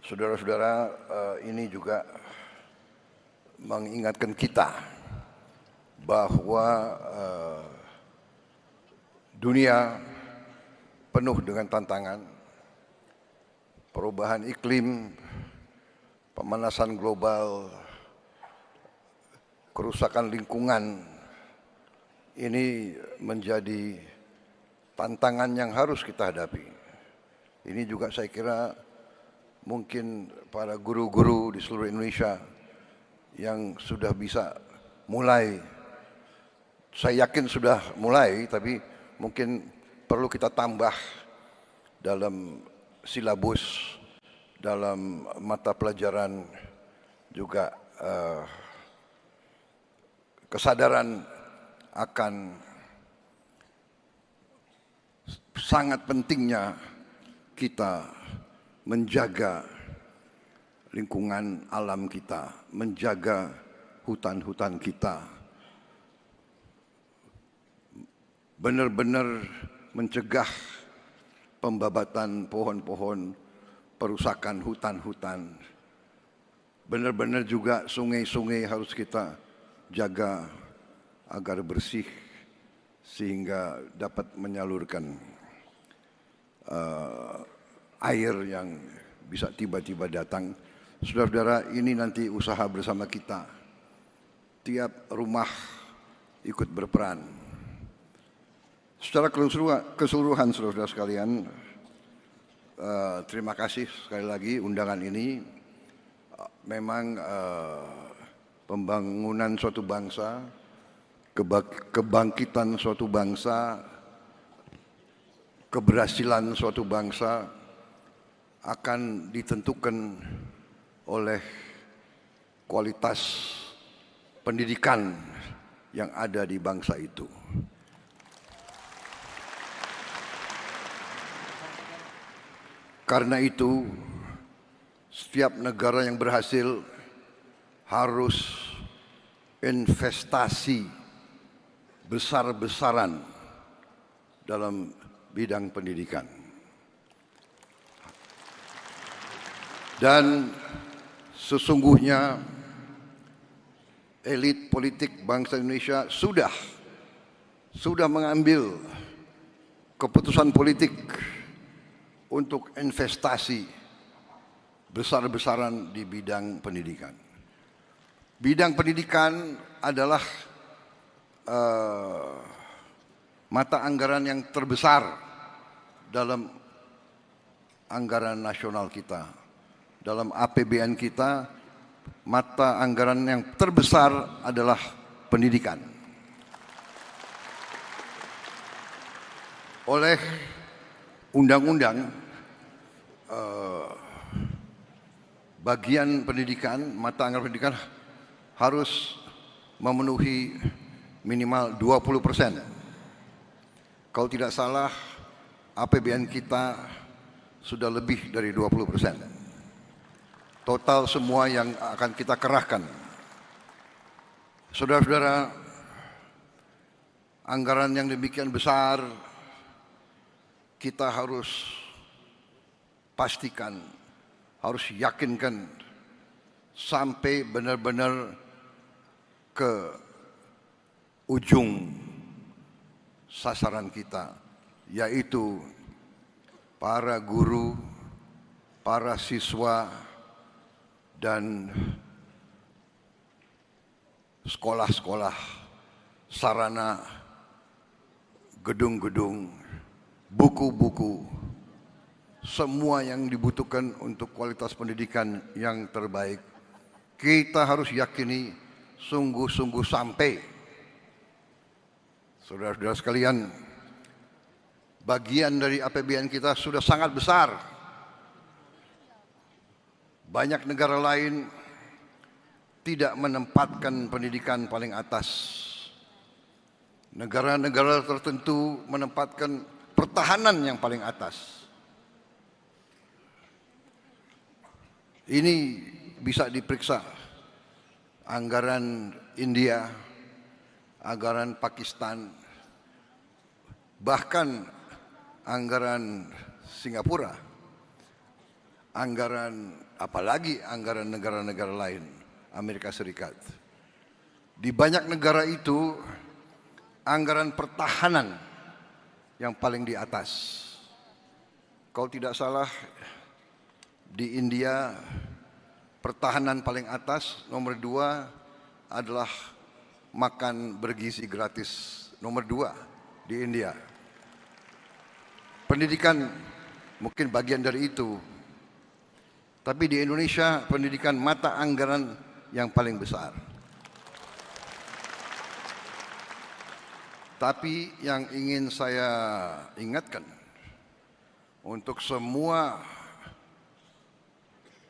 Saudara-saudara, ini juga mengingatkan kita bahwa dunia penuh dengan tantangan, perubahan iklim, pemanasan global, kerusakan lingkungan. Ini menjadi tantangan yang harus kita hadapi. Ini juga saya kira mungkin para guru-guru di seluruh Indonesia yang sudah bisa mulai, saya yakin sudah mulai, tapi mungkin perlu kita tambah dalam silabus, dalam mata pelajaran, juga kesadaran akan sangat pentingnya kita menjaga lingkungan alam kita, menjaga hutan-hutan kita, benar-benar mencegah pembabatan pohon-pohon, perusakan hutan-hutan. Benar-benar juga sungai-sungai harus kita jaga agar bersih sehingga dapat menyalurkan air yang bisa tiba-tiba datang. Saudara-saudara, ini nanti usaha bersama kita. Tiap rumah ikut berperan. Secara keseluruhan, saudara-saudara sekalian, terima kasih sekali lagi undangan ini. Memang pembangunan suatu bangsa, kebangkitan suatu bangsa, keberhasilan suatu bangsa akan ditentukan oleh kualitas pendidikan yang ada di bangsa itu. Karena itu, setiap negara yang berhasil harus investasi besar-besaran dalam bidang pendidikan. Dan sesungguhnya elit politik bangsa Indonesia sudah mengambil keputusan politik untuk investasi besar-besaran di bidang pendidikan. Bidang pendidikan adalah mata anggaran yang terbesar dalam anggaran nasional kita. Dalam APBN kita, mata anggaran yang terbesar adalah pendidikan. Oleh undang-undang, bagian pendidikan, mata anggaran pendidikan harus memenuhi minimal 20%. Kalau tidak salah, APBN kita sudah lebih dari 20%. Total semua yang akan kita kerahkan. Saudara-saudara, anggaran yang demikian besar, kita harus pastikan, harus yakinkan sampai benar-benar ke ujung sasaran kita, yaitu para guru, para siswa, dan sekolah-sekolah, sarana, gedung-gedung, buku-buku, semua yang dibutuhkan untuk kualitas pendidikan yang terbaik. Kita harus yakini sungguh-sungguh sampai. Saudara-saudara sekalian, bagian dari APBN kita sudah sangat besar. Banyak negara lain tidak menempatkan pendidikan paling atas. Negara-negara tertentu menempatkan pertahanan yang paling atas. Ini bisa diperiksa. Anggaran India, anggaran Pakistan, bahkan anggaran Singapura anggaran, apalagi anggaran negara-negara lain, Amerika Serikat. Di banyak negara itu, anggaran pertahanan yang paling di atas. Kalau tidak salah, di India pertahanan paling atas, nomor 2 adalah makan bergizi gratis, nomor 2 di India. Pendidikan mungkin bagian dari itu, tapi di Indonesia pendidikan mata anggaran yang paling besar. Tapi yang ingin saya ingatkan untuk semua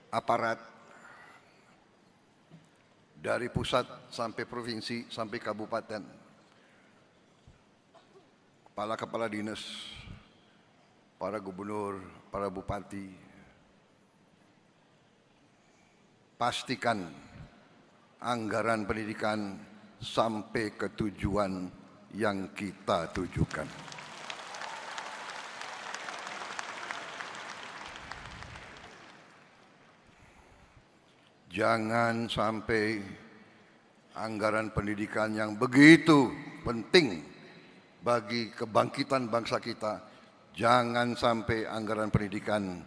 aparat dari pusat sampai provinsi sampai kabupaten, kepala-kepala dinas, para gubernur, para bupati, pastikan anggaran pendidikan sampai ke tujuan yang kita tujukan. Jangan sampai anggaran pendidikan yang begitu penting bagi kebangkitan bangsa kita, jangan sampai anggaran pendidikan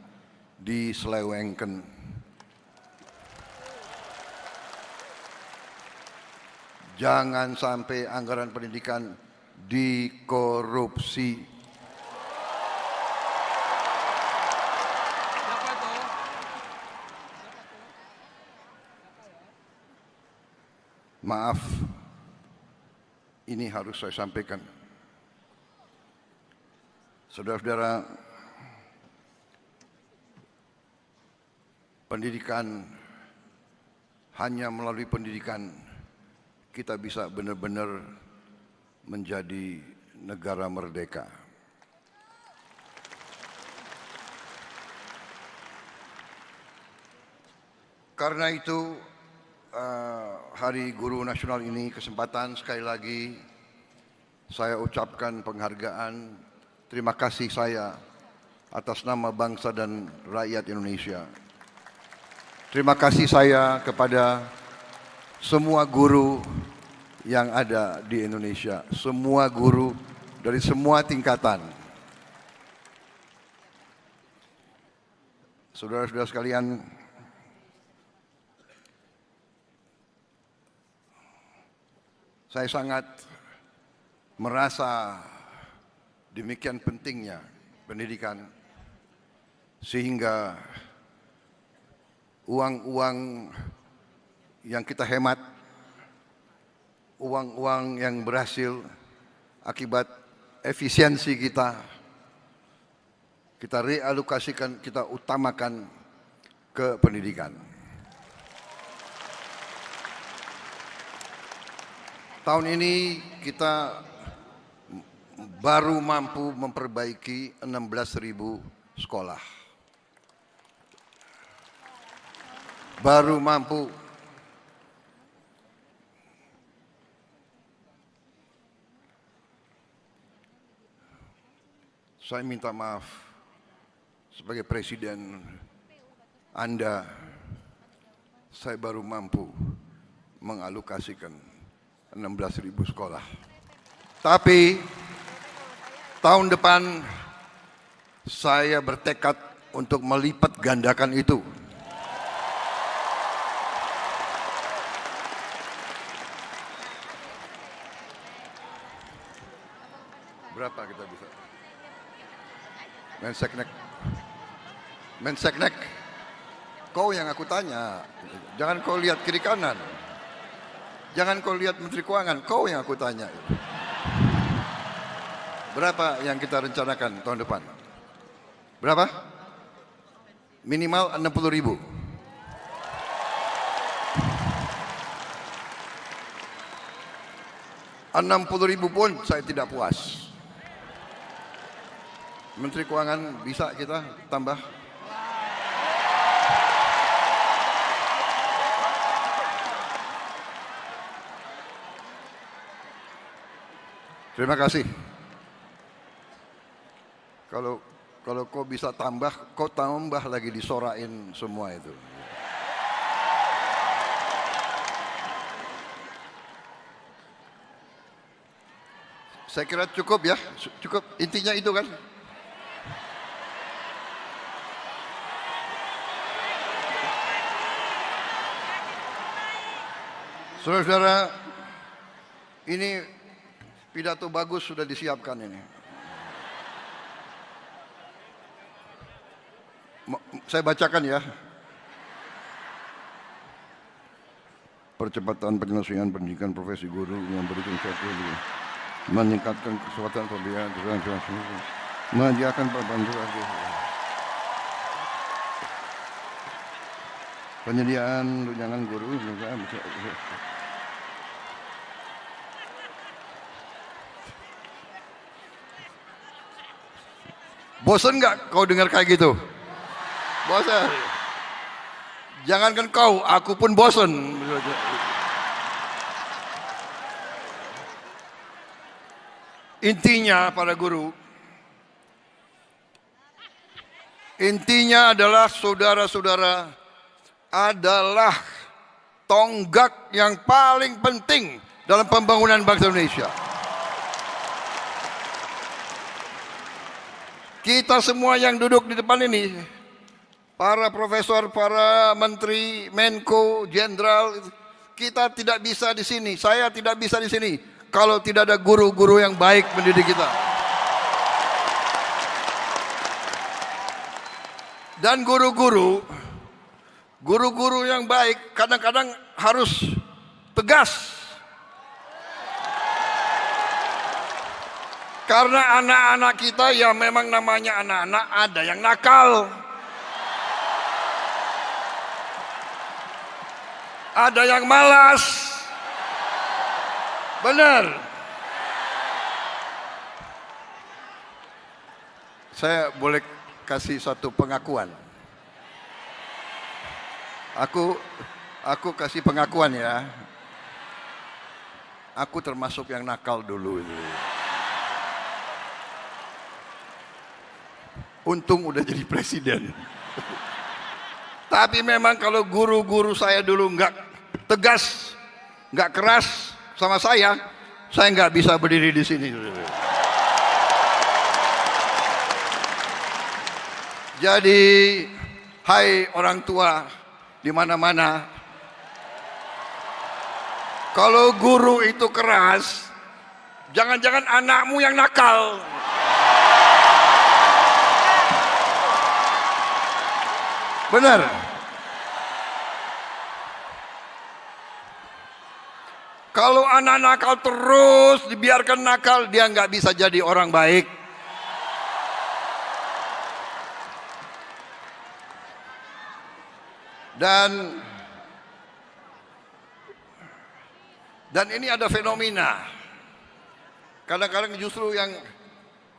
diselewengkan. Jangan sampai anggaran pendidikan dikorupsi. Maaf, ini harus saya sampaikan. Saudara-saudara, pendidikan, hanya melalui pendidikan kita bisa benar-benar menjadi negara merdeka. Karena itu, Hari Guru Nasional ini kesempatan sekali lagi saya ucapkan penghargaan, terima kasih saya atas nama bangsa dan rakyat Indonesia. Terima kasih saya kepada semua guru yang ada di Indonesia, semua guru dari semua tingkatan. Saudara-saudara sekalian, saya sangat merasa demikian pentingnya pendidikan, sehingga uang-uang yang kita hemat, uang-uang yang berhasil akibat efisiensi kita realokasikan, kita utamakan ke pendidikan. Tahun ini kita baru mampu memperbaiki 16.000 sekolah. Baru mampu. Saya minta maaf sebagai presiden Anda, saya baru mampu mengalokasikan 16.000 sekolah. Tapi tahun depan saya bertekad untuk melipat gandakan itu. Berapa kita bisa? Menseknek, kau yang aku tanya, jangan kau lihat kiri kanan, jangan kau lihat Menteri Keuangan, kau yang aku tanya. Berapa yang kita rencanakan tahun depan? Berapa? Minimal 60.000. $60.000 pun saya tidak puas. Menteri Keuangan bisa kita tambah? Terima kasih. Kalau Kalau kau bisa tambah, kau tambah lagi disorain semua itu. Saya kira cukup ya, cukup intinya itu kan. Saudara-saudara, ini pidato bagus sudah disiapkan ini. Saya bacakan ya. Percepatan penyelesaian pendidikan profesi guru yang memberikan suatu meningkatkan kesempatan pemberian menyediakan perbantuan penyediaan tunjangan guru juga bisa. Bosan nggak kau dengar kayak gitu? Bosan. Jangankan kau, aku pun bosan. Intinya para guru, intinya adalah saudara-saudara adalah tonggak yang paling penting dalam pembangunan bangsa Indonesia. Kita semua yang duduk di depan ini, para profesor, para menteri, menko, jenderal, kita tidak bisa di sini. Saya tidak bisa di sini kalau tidak ada guru-guru yang baik mendidik kita. Dan guru-guru yang baik kadang-kadang harus tegas. Karena anak-anak kita ya memang namanya anak-anak, ada yang nakal. Ada yang malas. Benar. Saya boleh kasih satu pengakuan. Aku kasih pengakuan ya. Aku termasuk yang nakal dulu itu. Untung udah jadi presiden. Tapi memang kalau guru-guru saya dulu nggak tegas, nggak keras sama saya nggak bisa berdiri di sini. Jadi, hai orang tua di mana-mana, kalau guru itu keras, jangan-jangan anakmu yang nakal. Benar. Kalau anak nakal terus dibiarkan nakal, dia nggak bisa jadi orang baik. Dan ini ada fenomena. Kadang-kadang justru yang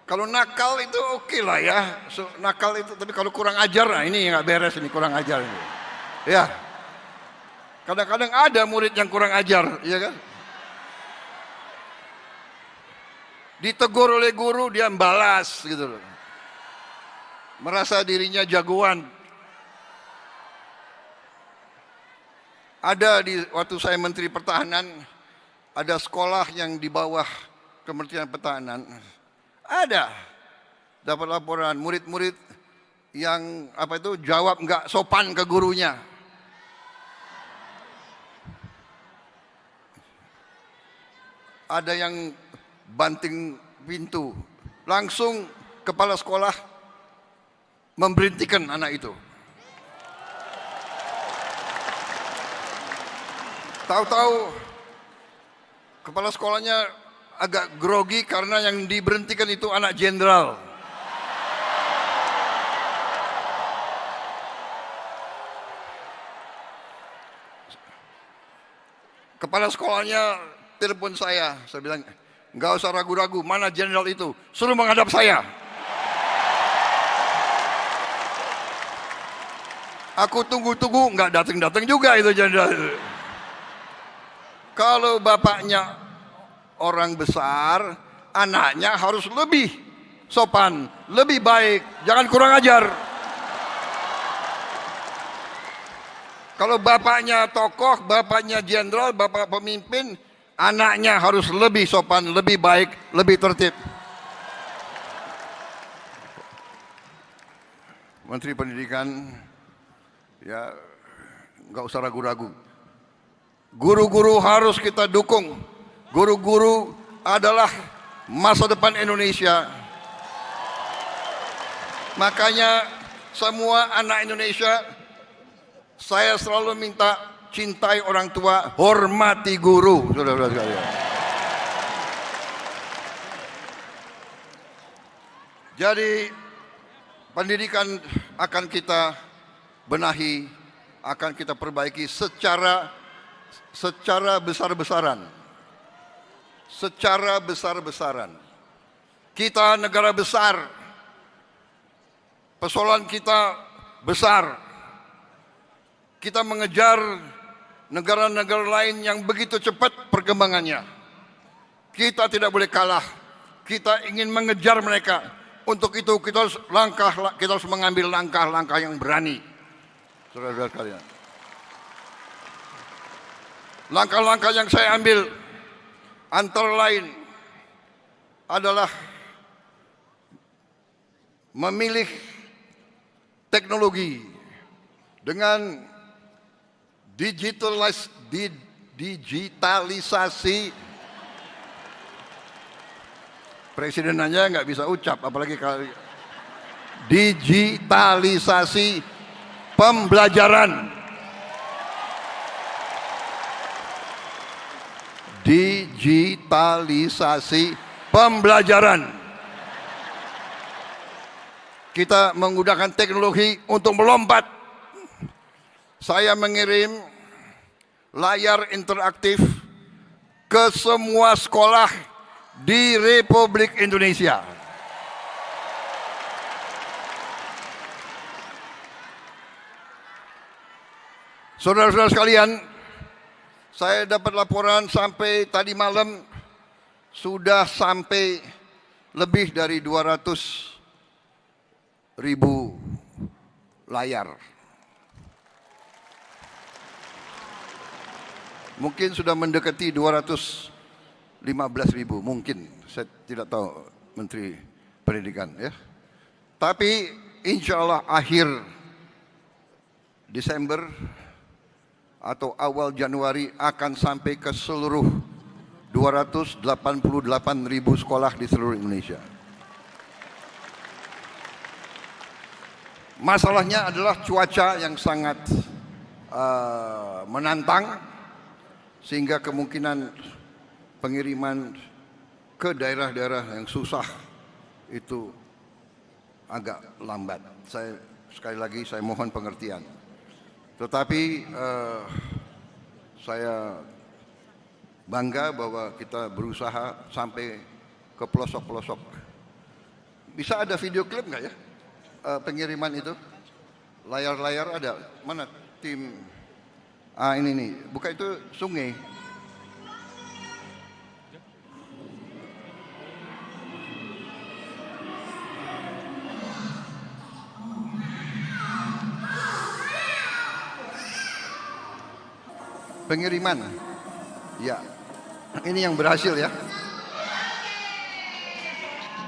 kalau nakal itu oke lah ya, nakal itu, tapi kalau kurang ajar, nah ini nggak beres, ini kurang ajar ini. Ya, kadang-kadang ada murid yang kurang ajar, ya kan? Ditegur oleh guru, dia membalas gitu loh. Merasa dirinya jagoan. Ada waktu saya Menteri Pertahanan, ada sekolah yang di bawah Kementerian Pertahanan. Ada dapat laporan murid-murid yang jawab nggak sopan ke gurunya. Ada yang banting pintu, langsung kepala sekolah memberhentikan anak itu. Tahu-tahu kepala sekolahnya agak grogi karena yang diberhentikan itu anak jenderal. Kepala sekolahnya telepon saya bilang, nggak usah ragu-ragu, mana jenderal itu, suruh menghadap saya. Aku tunggu-tunggu, nggak datang-datang juga itu jenderal itu. Kalau bapaknya orang besar, anaknya harus lebih sopan, lebih baik, jangan kurang ajar. Kalau bapaknya tokoh, bapaknya jenderal, bapak pemimpin, anaknya harus lebih sopan, lebih baik, lebih tertib. Menteri Pendidikan, ya nggak usah ragu-ragu. Guru-guru harus kita dukung. Guru-guru adalah masa depan Indonesia. Makanya semua anak Indonesia, saya selalu minta cintai orang tua, hormati guru, saudara-saudara sekalian. Jadi pendidikan akan kita benahi, akan kita perbaiki secara besar-besaran. Secara besar-besaran. Kita negara besar. Persoalan kita besar. Kita mengejar negara-negara lain yang begitu cepat perkembangannya. Kita tidak boleh kalah. Kita ingin mengejar mereka. Untuk itu kita harus mengambil langkah-langkah yang berani. Saudara-saudara sekalian. Langkah-langkah yang saya ambil antara lain adalah memilih teknologi dengan digitalisasi. Presiden aja nggak bisa ucap, apalagi kali digitalisasi pembelajaran. Digitalisasi pembelajaran. Kita menggunakan teknologi untuk melompat. Saya mengirim layar interaktif ke semua sekolah di Republik Indonesia. Saudara-saudara sekalian, saya dapat laporan sampai tadi malam sudah sampai lebih dari 200.000 layar. Mungkin sudah mendekati 215.000, mungkin. Saya tidak tahu Menteri Pendidikan ya. Tapi insya Allah akhir Desember atau awal Januari akan sampai ke seluruh 288.000 sekolah di seluruh Indonesia. Masalahnya adalah cuaca yang sangat menantang, sehingga kemungkinan pengiriman ke daerah-daerah yang susah itu agak lambat. Sekali lagi saya mohon pengertian. Tetapi saya bangga bahwa kita berusaha sampai ke pelosok-pelosok. Bisa ada video klip nggak ya pengiriman itu? Layar-layar ada? Mana tim? Ini nih, bukan itu sungai. Pengiriman, ya, ini yang berhasil ya.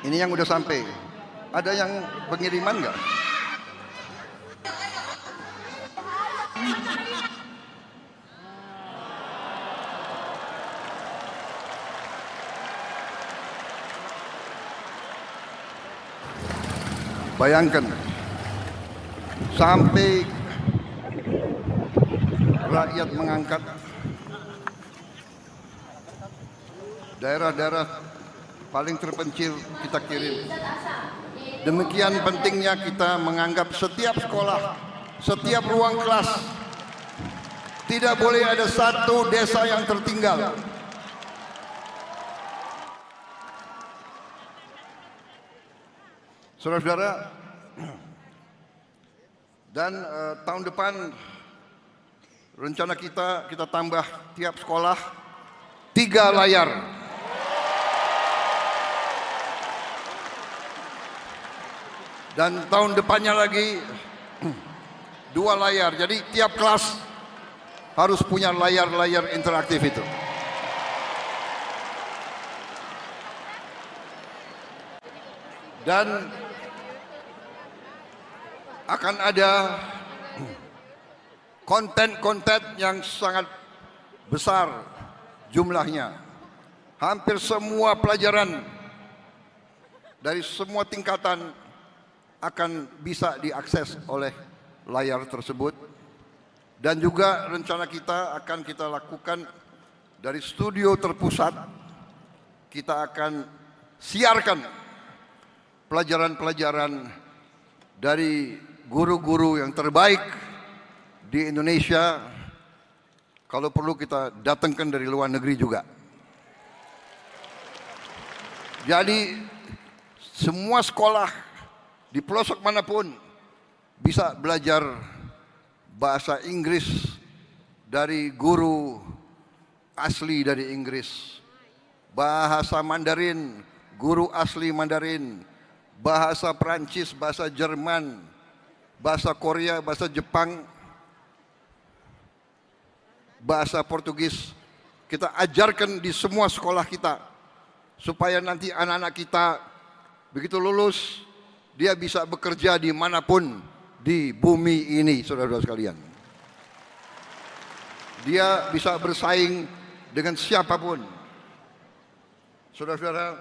Ini yang udah sampai. Ada yang pengiriman nggak? Bayangkan, sampai rakyat mengangkat daerah-daerah paling terpencil kita kirim. Demikian pentingnya kita menganggap setiap sekolah, setiap ruang kelas, tidak boleh ada satu desa yang tertinggal. Saudara-saudara, dan tahun depan rencana kita tambah tiap sekolah 3 layar. Dan tahun depannya lagi 2 layar. Jadi tiap kelas harus punya layar-layar interaktif itu. Dan akan ada konten-konten yang sangat besar jumlahnya. Hampir semua pelajaran dari semua tingkatan akan bisa diakses oleh layar tersebut. Dan juga rencana kita akan kita lakukan dari studio terpusat, kita akan siarkan pelajaran-pelajaran dari guru-guru yang terbaik di Indonesia. Kalau perlu kita datangkan dari luar negeri juga. Jadi semua sekolah di pelosok manapun bisa belajar bahasa Inggris dari guru asli dari Inggris, bahasa Mandarin, guru asli Mandarin, bahasa Perancis, bahasa Jerman, bahasa Korea, bahasa Jepang, bahasa Portugis. Kita ajarkan di semua sekolah kita, supaya nanti anak-anak kita begitu lulus, dia bisa bekerja dimanapun di bumi ini, saudara-saudara sekalian. Dia bisa bersaing dengan siapapun. Saudara-saudara,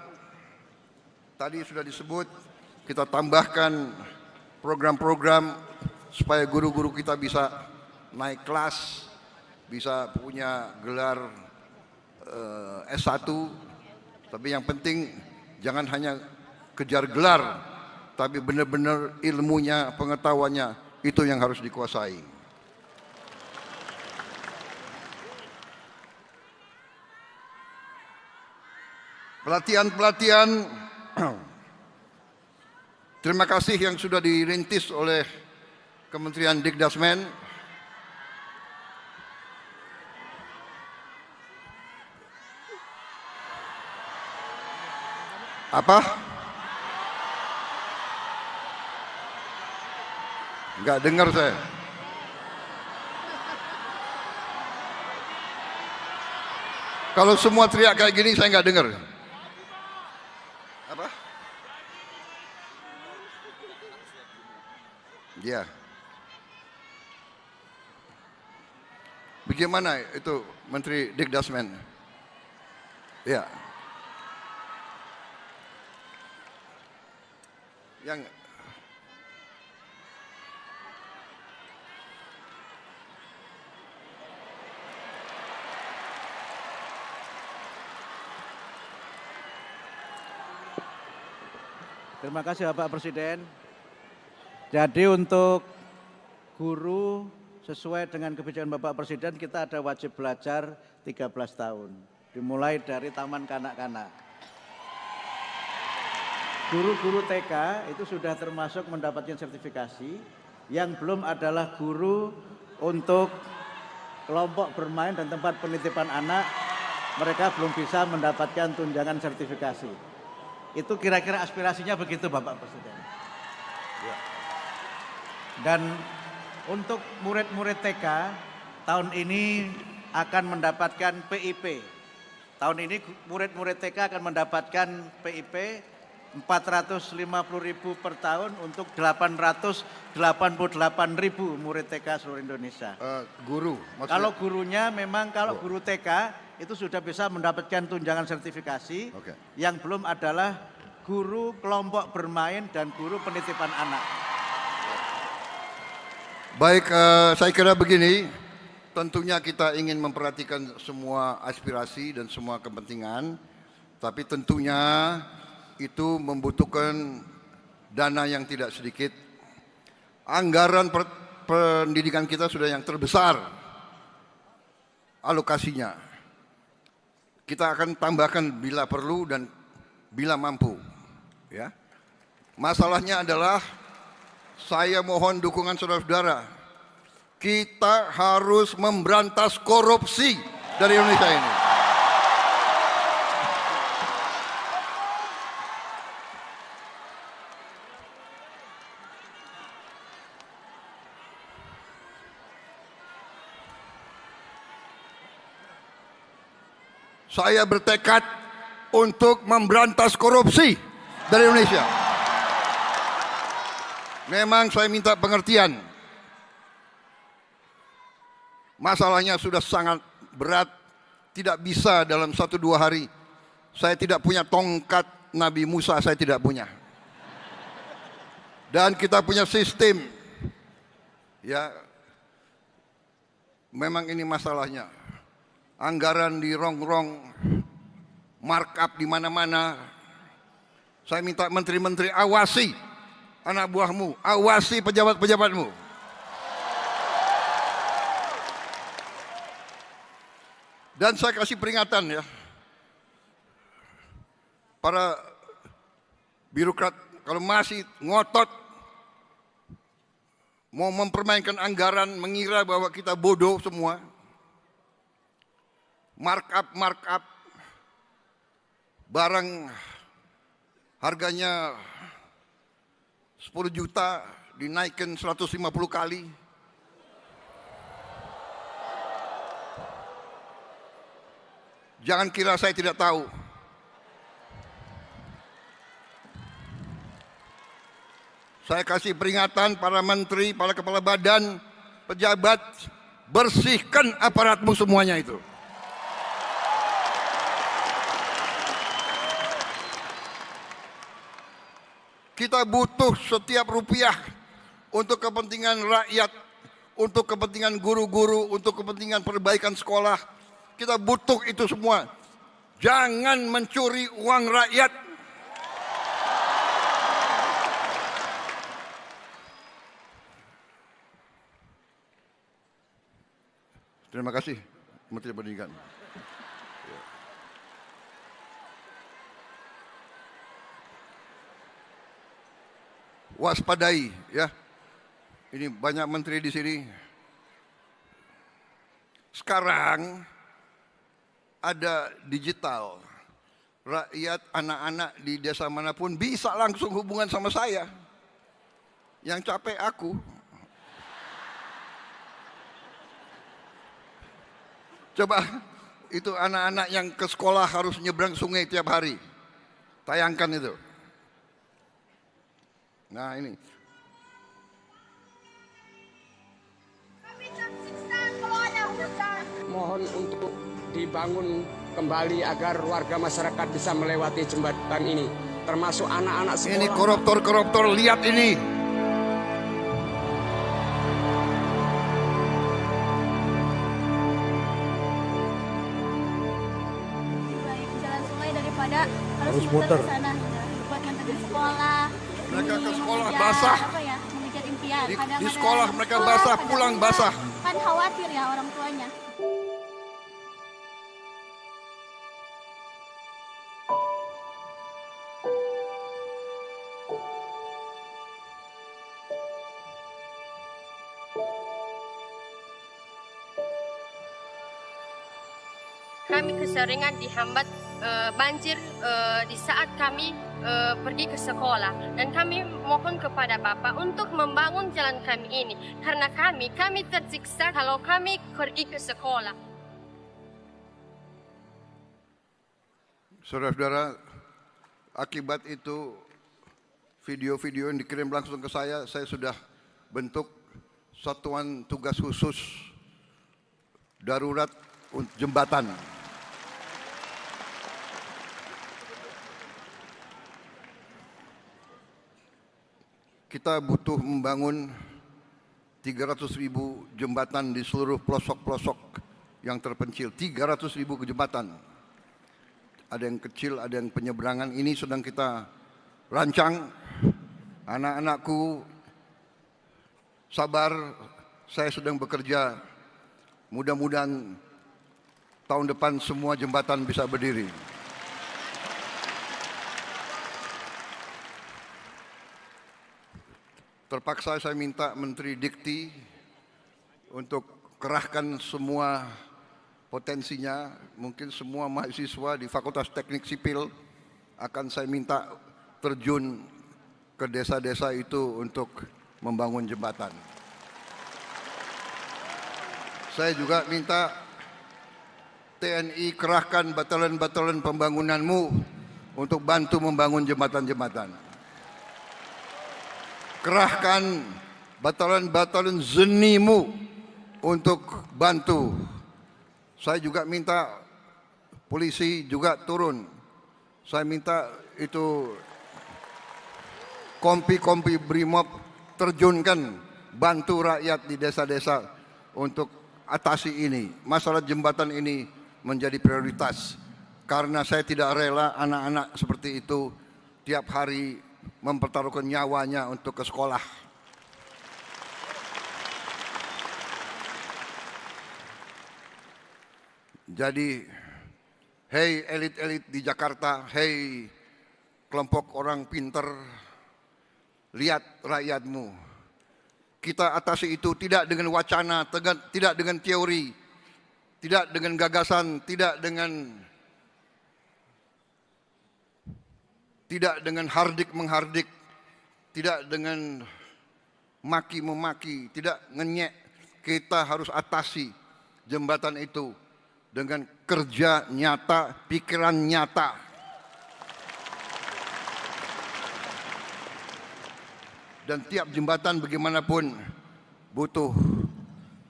tadi sudah disebut, kita tambahkan program-program supaya guru-guru kita bisa naik kelas, bisa punya gelar S1. Tapi yang penting jangan hanya kejar gelar, tapi benar-benar ilmunya, pengetahuannya itu yang harus dikuasai. Pelatihan-pelatihan, terima kasih yang sudah dirintis oleh Kementerian Dikdasmen. Apa? Enggak dengar saya. Kalau semua teriak kayak gini saya enggak dengar. Apa? Ya. Bagaimana itu Menteri Dikdasmen? Ya. Yang Terima kasih Bapak Presiden. Jadi untuk guru sesuai dengan kebijakan Bapak Presiden kita ada wajib belajar 13 tahun. Dimulai dari taman kanak-kanak. Guru-guru TK itu sudah termasuk mendapatkan sertifikasi. Yang belum adalah guru untuk kelompok bermain dan tempat penitipan anak. Mereka belum bisa mendapatkan tunjangan sertifikasi. Itu kira-kira aspirasinya begitu Bapak Presiden. Dan untuk murid-murid TK tahun ini akan mendapatkan PIP. Tahun ini murid-murid TK akan mendapatkan PIP 450.000 per tahun untuk 888.000 murid TK seluruh Indonesia. Guru maksudnya? Kalau gurunya memang kalau guru TK itu sudah bisa mendapatkan tunjangan sertifikasi. Yang belum adalah guru kelompok bermain dan guru penitipan anak. Baik, saya kira begini, tentunya kita ingin memperhatikan semua aspirasi dan semua kepentingan, tapi tentunya itu membutuhkan dana yang tidak sedikit. Anggaran pendidikan kita sudah yang terbesar alokasinya. Kita akan tambahkan bila perlu dan bila mampu. Ya. Masalahnya adalah saya mohon dukungan saudara-saudara. Kita harus memberantas korupsi dari Indonesia ini. saya bertekad untuk memberantas korupsi dari Indonesia. Memang saya minta pengertian. Masalahnya sudah sangat berat, tidak bisa dalam 1-2 hari. Saya tidak punya tongkat Nabi Musa, saya tidak punya. Dan kita punya sistem. Ya, memang ini masalahnya. Anggaran di rongrong, markup di mana-mana. Saya minta menteri-menteri awasi anak buahmu, awasi pejabat-pejabatmu. Dan saya kasih peringatan ya, para birokrat kalau masih ngotot mau mempermainkan anggaran, mengira bahwa kita bodoh semua, markup barang harganya 10 juta dinaikkan 150 kali. Jangan kira saya tidak tahu. Saya kasih peringatan para menteri, para kepala badan, pejabat, bersihkan aparatmu semuanya itu. Kita butuh setiap rupiah untuk kepentingan rakyat, untuk kepentingan guru-guru, untuk kepentingan perbaikan sekolah. Kita butuh itu semua. Jangan mencuri uang rakyat. Terima kasih Menteri Pendidikan. Waspadai ya. Ini banyak menteri di sini. Sekarang ada digital. Rakyat, anak-anak di desa manapun bisa langsung hubungan sama saya. Yang capek aku. Coba itu anak-anak yang ke sekolah harus nyebrang sungai tiap hari. Tayangkan itu. Nah ini. Mohon untuk dibangun kembali agar warga masyarakat bisa melewati jembatan ini, termasuk anak-anak sekolah. Ini koruptor-koruptor, lihat ini. Jalan sungai daripada harus muter ke sana buat nganter ke sekolah. Mereka ke sekolah Ya, basah. apa ya, mengejar impian. Di Kadang-kadang sekolah mereka sekolah, basah, kadang pulang enggak. basah. Kan khawatir ya orang tuanya. Kami keseringan dihambat banjir di saat kami pergi ke sekolah, dan kami mohon kepada Bapak untuk membangun jalan kami ini karena kami tersiksa kalau kami pergi ke sekolah. Saudara-saudara, akibat itu video-video yang dikirim langsung ke saya sudah bentuk satuan tugas khusus darurat untuk jembatan. Kita butuh membangun 300.000 jembatan di seluruh pelosok-pelosok yang terpencil. 300.000 jembatan. Ada yang kecil, ada yang penyeberangan. Ini sedang kita rancang. Anak-anakku sabar, saya sedang bekerja. Mudah-mudahan tahun depan semua jembatan bisa berdiri. Terpaksa saya minta Menteri Dikti untuk kerahkan semua potensinya. Mungkin semua mahasiswa di Fakultas Teknik Sipil akan saya minta terjun ke desa-desa itu untuk membangun jembatan. Saya juga minta TNI, kerahkan batalan-batalan pembangunanmu untuk bantu membangun jembatan-jembatan. Kerahkan batalan-batalan zenimu untuk bantu. Saya juga minta polisi juga turun. Saya minta itu kompi-kompi Brimob terjunkan, bantu rakyat di desa-desa untuk atasi ini. Masalah jembatan ini menjadi prioritas. Karena saya tidak rela anak-anak seperti itu tiap hari mempertaruhkan nyawanya untuk ke sekolah. Jadi, hei elit-elit di Jakarta, hei kelompok orang pinter, lihat rakyatmu. Kita atasi itu tidak dengan wacana, tidak dengan teori, tidak dengan gagasan, tidak dengan hardik menghardik, tidak dengan maki memaki, tidak ngenyek. Kita harus atasi jembatan itu dengan kerja nyata, pikiran nyata. Dan tiap jembatan bagaimanapun butuh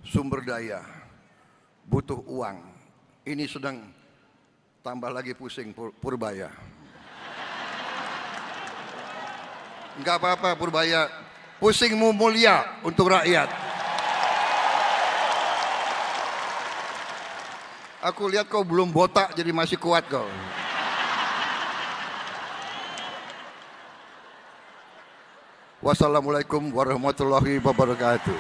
sumber daya, butuh uang. Ini sedang tambah lagi pusing Purbaya. Enggak apa-apa Purbaya, pusingmu mulia untuk rakyat. Aku lihat kau belum botak jadi masih kuat kau. Wassalamualaikum warahmatullahi wabarakatuh.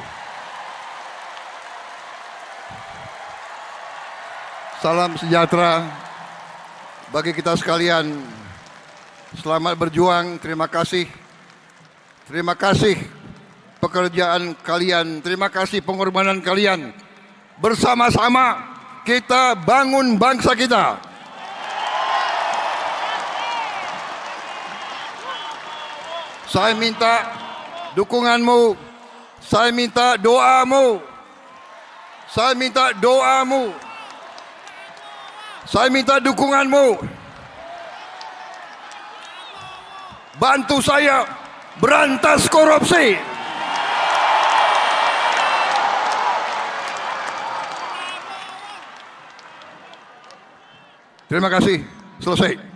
Salam sejahtera bagi kita sekalian. Selamat berjuang, terima kasih. Terima kasih pekerjaan kalian, terima kasih pengorbanan kalian. Bersama-sama kita bangun bangsa kita. Saya minta dukunganmu, saya minta doamu, saya minta doamu, saya minta dukunganmu. Bantu saya berantas korupsi. Terima kasih. Selesai.